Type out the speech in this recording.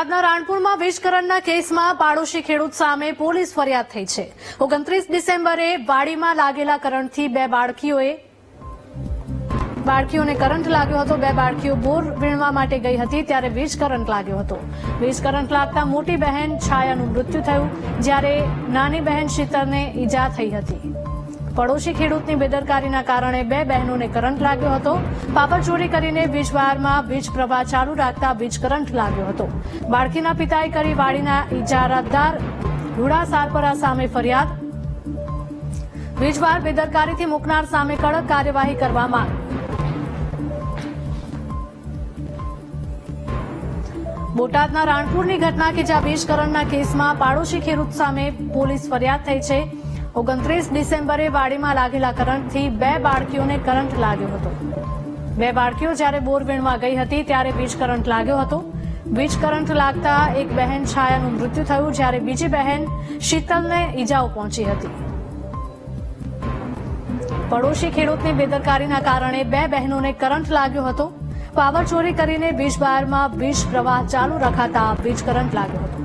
બોટાદના રાણપુરમાં વીજ કરંટના કેસમાં પાડોશી ખેડૂત સામે પોલીસ ફરિયાદ થઈ છે। 29 ડિસેમ્બરે વાડીમાં લાગેલા કરંટથી બે બાળકીઓને કરંટ લાગ્યો હતો। બે બાળકીઓ બોર વીણવા માટે ગઈ હતી ત્યારે વીજ કરંટ લાગ્યો હતો। વીજ કરંટ લાગતા મોટી બહેન છાયાનું મૃત્યુ થયું, જ્યારે નાની બહેન શીતલને ઈજા થઈ હતી। પડોશી ખેડૂતની બેદરકારીના કારણે બે બહેનોને કરંટ લાગ્યો હતો। પાપડ ચોરી કરીને વીજ વાયરમાં વીજ પ્રવાહ ચાલુ રાખતા વીજ કરંટ લાગ્યો હતો। બાળકીના પિતાએ કરી વાડીના ઇજારાદાર રૂડા સારપરા સામે ફરિયાદ। વીજ વાયર બેદરકારીથી મૂકનાર સામે કડક કાર્યવાહી કરવા માંગ। બોટાદના રાણપુરની ઘટના કે જ્યાં વીજ કરંટના કેસમાં પાડોશી ખેડૂત સામે પોલીસ ફરિયાદ થઈ છે। 29 ડિસેમ્બરે વાડીમાં લાગેલા કરંટથી બે બાળકીઓને કરંટ લાગ્યો હતો। બે બાળકીઓ જ્યારે બોર વીણવા ગઈ હતી ત્યારે વીજ કરંટ લાગ્યો હતો। વીજ કરંટ લાગતા એક બહેન છાયાનું મૃત્યુ થયું, જ્યારે બીજી બહેન શીતલને ઈજાઓ પહોંચી હતી। પડોશી ખેડૂતની બેદરકારીના કારણે બે બહેનોને કરંટ લાગ્યો હતો। પાવર ચોરી કરીને વીજ વાયરમાં વીજ પ્રવાહ ચાલુ રખાતા વીજ કરંટ લાગ્યો હતો।